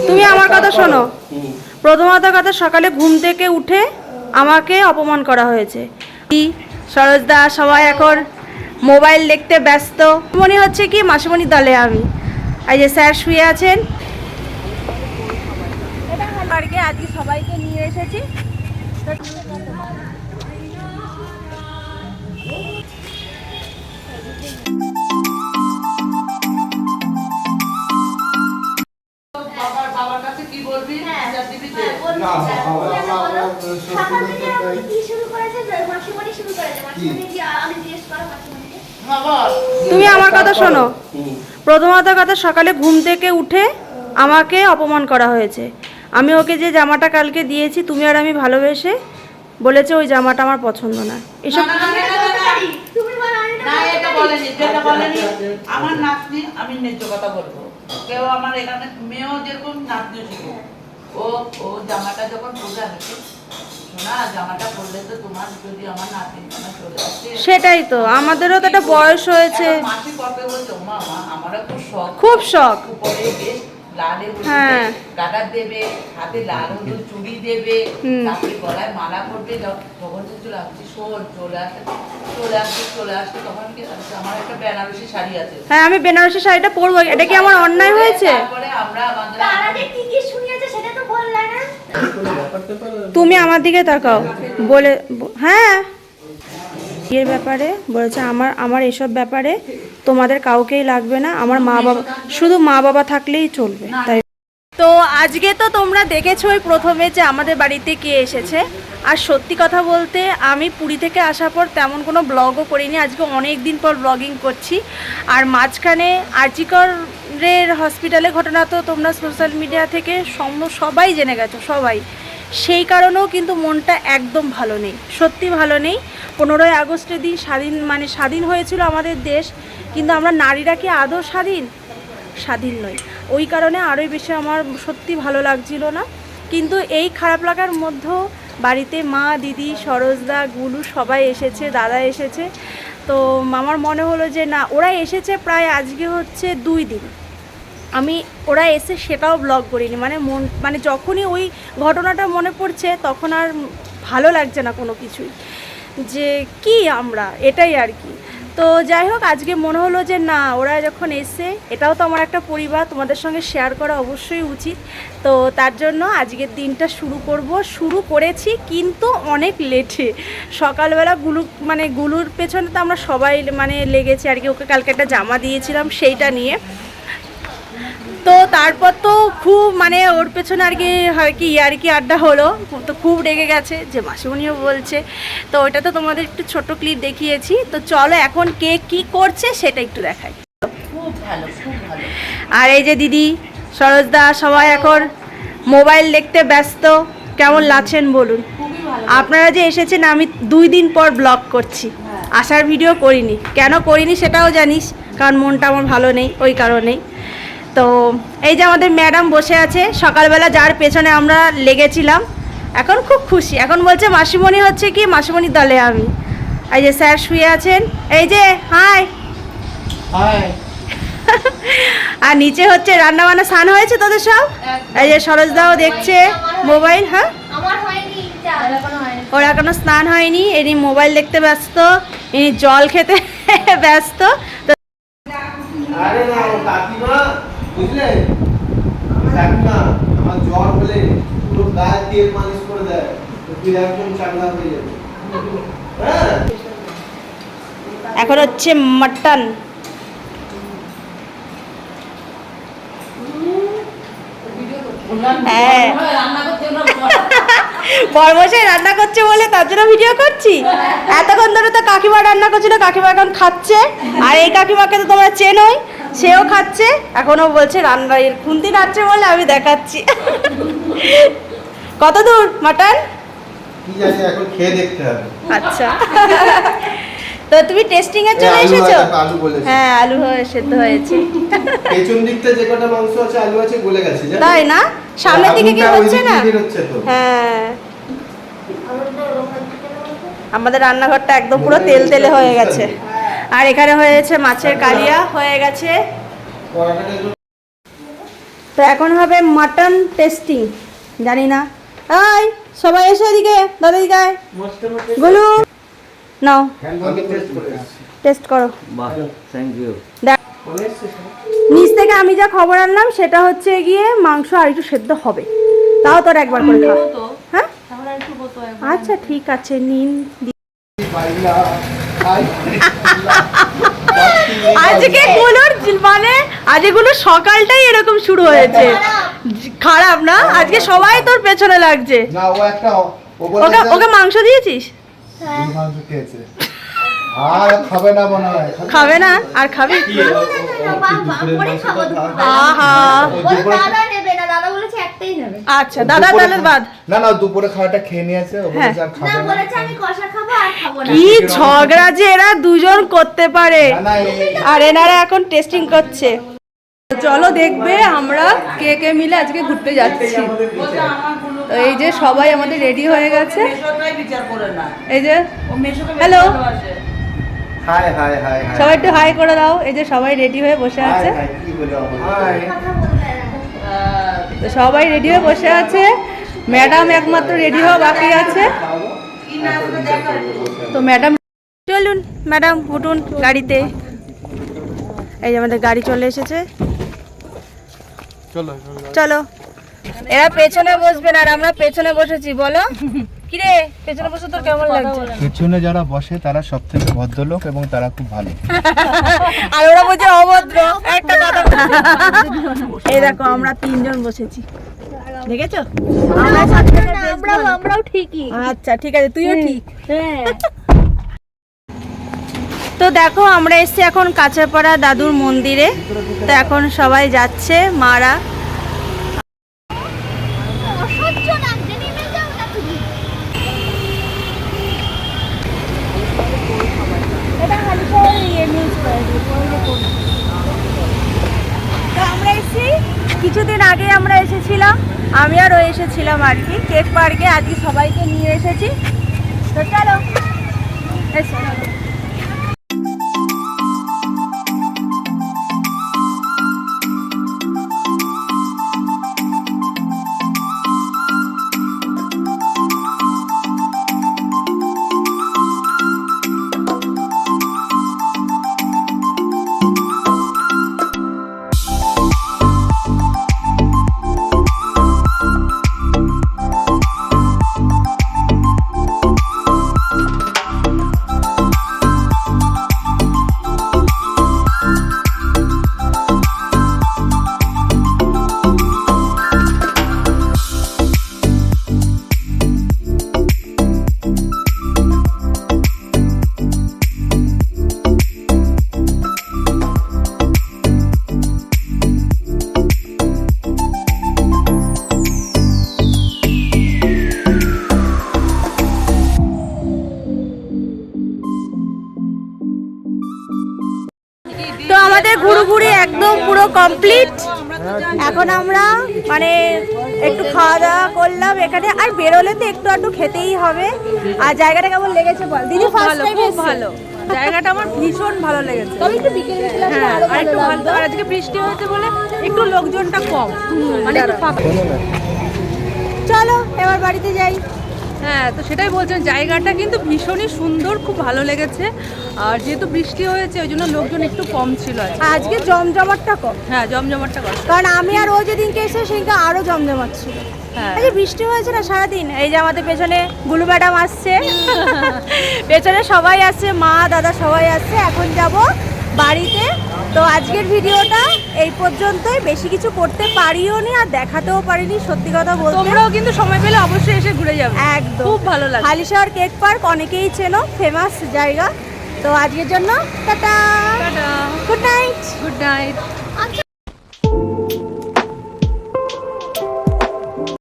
তুমি আমার কথা শোনো। প্রথমত কথা, সকালে ঘুম থেকে উঠে আমাকে অপমান করা হয়েছে। সরোজদা সবাই এখন মোবাইল দেখতে ব্যস্ত, মনে হচ্ছে কি মাসিমণির দলে আমি। এই যে স্যার শুয়ে আছেন। আজকে সবাইকে নিয়ে এসেছি। তুমি আমার কথা শোনো। প্রথমত কথা, সকালে ঘুম থেকে উঠে আমাকে অপমান করা হয়েছে। আমি ওকে যে জামাটা কালকে দিয়েছি, তুমি আর আমি ভালোবেসে, বলেছে ওই জামাটা আমার পছন্দ না। এসব আমার নাতনি, আমি ন্যায্য কথা বলবো, কেউ আমার এখানে মেয়েও যেরকম নাতনিও ছিল, ও জামাটা যখন পরে আসছে, না জামাটা পরলে তো তোমার যদি আমার নাতনি চলে আসছে, সেটাই তো, আমাদেরও তো একটা বয়স হয়েছে। মাসি কবে বলছে মা আমারও খুব শখ, খুব শখ। উপরে বেশ লালে গাডার দেবে, হাতে লাল হলুদ চুড়ি দেবে, তারপরে গলায় মালা করবে। তখন চলে আসছে চলে আসছে তখন কি আমার একটা বেনারসি শাড়ি আছে। হ্যাঁ, আমি বেনারসি শাড়িটা পরবো। এটা কি আমার অন্যায় হয়েছে? তারপরে আমরা আমাদের কি কি শুনিয়েছে সেটা তো বললে না। তুমি আমার দিকে তাকাও বলে। হ্যাঁ, এর ব্যাপারে বলেছে আমার এসব ব্যাপারে তোমাদের কাউকেই লাগবে না, আমার মা বাবা, শুধু মা বাবা থাকলেই চলবে। তাই তো আজকে তো তোমরা দেখেছোই প্রথমে যে আমাদের বাড়িতে কে এসেছে। আর সত্যি কথা বলতে, আমি পুরী থেকে আসার পর তেমন কোনো ব্লগও করিনি। আজকে অনেক দিন পর ব্লগিং করছি। আর মাঝখানে আরজিকরের হসপিটালে ঘটনা তো তোমরা সোশ্যাল মিডিয়া থেকে সবাই জেনে গেছো, সবাই। সেই কারণেও কিন্তু মনটা একদম ভালো নেই, সত্যি ভালো নেই। 15ই আগস্টের দিন স্বাধীন হয়েছিল আমাদের দেশ, কিন্তু আমরা নারীরা কি আদৌ স্বাধীন নই। ওই কারণে আরোই বেশি আমার সত্যি ভালো লাগছিল না। কিন্তু এই খারাপ লাগার মধ্যেও বাড়িতে মা, দিদি, সরোজদা, গুলু সবাই এসেছে, দাদা এসেছে। তো আমার মনে হলো যে না, ওরা এসেছে প্রায় আজকে হচ্ছে 2 দিন, আমি ওরা এসে সেটাও ব্লগ করিনি। মানে যখনই ওই ঘটনাটা মনে পড়ছে তখন আর ভালো লাগছে না কোনো কিছুই, যে কি আমরা এটাই আর কি। তো যাই হোক, আজকে মনে হলো যে না, ওরা যখন এসে, এটাও তো আমার একটা পরিবার, তোমাদের সঙ্গে শেয়ার করা অবশ্যই উচিত। তো তার জন্য আজকের দিনটা শুরু করেছি, কিন্তু অনেক লেটে। সকালবেলা গুলুর পেছনে তো আমরা সবাই লেগেছি আর কি। ওকে কালকে একটা জামা দিয়েছিলাম, সেইটা নিয়ে। তো তারপর তো খুব ওর পেছনে আর কি ইয়ার্কি আড্ডা হলো। তো খুব রেগে গেছে, যে মাসিমণিও বলছে। তো ওইটা তো তোমাদের একটু ছোট ক্লিপ দেখিয়েছি। তো চলো এখন কে কি করছে সেটা একটু দেখাই। খুব ভালো। আর এই যে দিদি, সরোজদা সবাই এখন মোবাইল দেখতে ব্যস্ত। কেমন লাগছেন বলুন? আপনারা যে এসেছেন, আমি 2 দিন পর ব্লগ করছি, আসার ভিডিও করিনি। কেন করিনি সেটাও জানিস, কারণ মনটা আমার ভালো নেই, ওই কারণেই। তো এই যে আমাদের ম্যাডাম বসে আছে, সকালবেলা যার পেছনে আমরা লেগেছিলাম, এখন খুব খুশি। এখন বলছে মাসিমণি হচ্ছে কি মাসিমণির দলে আমি। এই যে স্যার শুয়ে আছেন, এই যে হাই। আর নিচে হচ্ছে রান্না বান্না, স্নান হয়েছে তোদের সব? এই যে সরোজদাও দেখছে মোবাইল। হ্যাঁ, ওর এখনো স্নান হয়নি, এনি মোবাইল দেখতে ব্যস্ত, এনি জল খেতে ব্যস্ত। তো বুঝলে কাকিমা আমার জ্বর হলে পুরো গায়ে তেল মালিশ করে দেয়, তুই একদম চাঙ্গা হয়ে যাবে। হ্যাঁ, এখন হচ্ছে মাটন। হ্যাঁ, বরমশাই রান্না করছে বলে তার জন্য ভিডিও করছি। এতক্ষণ ধরে তো কাকিমা রান্না করছিল, কাকিমা এখন খাচ্ছে। আর এই কাকিমাকে তো তোমরা চেনোই, সেও খাচ্ছে। এখনও বলছে রান্না, এর খুন্তি নাচছে বলে আমি দেখাচ্ছি। কত দূর মাটন? কি জানি, এখন খেয়ে দেখতে হবে। আচ্ছা, তো তুমি টেস্টিং এর জন্য এসেছো? হ্যাঁ, আলু সেদ্ধ হয়েছে। পেছন দিকটা যে কটা মাংস আছে, আলু আছে, গলে গেছে। তাই না? সামনের দিকে কি হচ্ছে না? হ্যাঁ, আমাদের রান্নাঘরটা একদম পুরো তেল তেলে হয়ে গেছে। আর এখানে হয়েছে মাছের কালিয়া হয়ে গেছে, পরাটাটা একটু তো এখন হবে মাটন টেস্টিং, জানি না। এই সবাই এসে এদিকে, দাদা এদিকে আয়। গুলু নাও আমি টেস্ট করে এসেছি। টেস্ট করো। বাহ, থ্যাংক ইউ। দেখ নিচ থেকে আমি যা খবর আনলাম সেটা হচ্ছে গিয়ে মাংস আর একটু সেদ্ধ হবে, তাও তোর একবার করে খা। হ্যাঁ আচ্ছা ঠিক আছে, নিন। বাইলা আই আজকে গুলোর মানে আজকে সকালটাই এরকম শুরু হয়েছে, খারাপ না? আজকে সবাই তোর পেছনে লাগছে। না ও একটা ও বলে ওকে ওকে মাংস দিয়েছিস? মাংস খেয়েছে আর খাবে না মনে হয়। খাবে না আর খাবি? আহা দাদা নেবে না, দাদা বলেছে একটাই নেবে। আচ্ছা দাদা তাহলে বাদ। না না দুপুরে খাওয়াটা খেয়ে নিয়েছে ও হ্যাঁ। বলেছে আর না খাবে না। বলেছে আমি কষা খাবো আর খাবো না। কি ঝগড়া যে এরা দুজন করতে পারে। না না এই আর এনারা এখন টেস্টিং করছে। চলো দেখবে আমরা কে কে মিলে আজকে ঘুরতে যাচ্ছি। তো এই যে সবাই আমাদের রেডি হয়ে গেছে। মেশোটাই বিচার করে না, এই যে ও মেশোকে বেশি Hello? ভালোবাসে। হাই হাই হাই হাই সবাই একটু হাই করে দাও। এই যে সবাই রেডি হয়ে বসে আছে। হাই কি বলে হাই কথা বলবে না। তো সবাই রেডি হয়ে বসে আছে, ম্যাডাম একমাত্র রেডি হওয়া বাকি আছে। কি না আসলে দেখা তো ম্যাডাম চলুন ম্যাডাম উঠুন গাড়িতে। এই যে আমাদের গাড়ি চলে এসেছে, চলো চলো। এরা পেছনে বসবেন আর আমরা পেছনে বসেছি। বলো কিরে পেছনে বসে তোর কেমন লাগছে? পেছনে যারা বসে তারা সবথেকে ভদ্রলোক এবং তারা খুব ভালো। আর ওরা বলছে অভদ্র। একটা কথা এই দেখো আমরা তিনজন বসেছি, দেখেছো? আমরাও ঠিকই। আচ্ছা ঠিক আছে, তুইও ঠিক। হ্যাঁ তো দেখো আমরা এসেছি এখন কাঁচাপাড়া দাদুর মন্দিরে। তো এখন সবাই যাচ্ছে মারা। অসহ্য লাগছে, নেমে যাও না তুমি। এটা খালি করে মিউজ করে দিই। তো আমরা এসেছি কিছুদিন আগে, আমরা এসেছিলাম, আমি আর ও এসেছিলাম আর কি কেক পার্কে। আজকে সবাইকে নিয়ে এসেছি। তো চলো এসো। তো আমাদের ঘুরুঘুরি একদম পুরো কমপ্লিট। এখন আমরা মানে একটু খাওয়া দাওয়া করলাম এখানে, আর বেরোলে তো একটু একটু খেতেই হবে। আর জায়গাটা কেমন লেগেছে বল দিদি? ফার্স্ট টাইম খুব ভালো জায়গাটা, আমার ভীষণ ভালো লেগেছে। তবে একটু বিকেল বিকেল আসলে হ্যাঁ, আরো আর একটু ভালো ভালো। লাগতো। আর আজকে বৃষ্টি হয়েছে বলে একটু লোকজনটা কম, মানে একটু ফাঁকা। চলো এবার বাড়িতে যাই। হ্যাঁ, তো সেটাই বলছেন, জায়গাটা কিন্তু ভীষণই সুন্দর, খুব ভালো লেগেছে। আর যেহেতু বৃষ্টি হয়েছে ওই জন্য লোকজন একটু কম ছিল আজকে। আজকে জমজমাটটা কম, হ্যাঁ, জমজমাটটা কম। কারণ আমি আর ও যেদিনকে এসে সেদিনকে আরো জমজমাট ছিল। হ্যাঁ, আজকে বৃষ্টি হয়েছে না সারাদিন। এই যে আমাদের পেছনে গুলু ম্যাডাম আসছে, পেছনে সবাই আসছে, মা দাদা সবাই আসছে। এখন যাব বাড়িতে। তো আজকের ভিডিওটা এই পর্যন্তই, বেশি কিছু করতে পারিও নি আর দেখাতেও পারিনি সত্যি কথা বলতে। তোমরাও কিন্তু সময় পেলে অবশ্যই এসে ঘুরে যাবে, একদম খুব ভালো লাগে। হালিশহর কেক পার্ক অনেকেই চেনো, ফেমাস জায়গা। তো আজকের জন্য tata, tata, good night. Good night.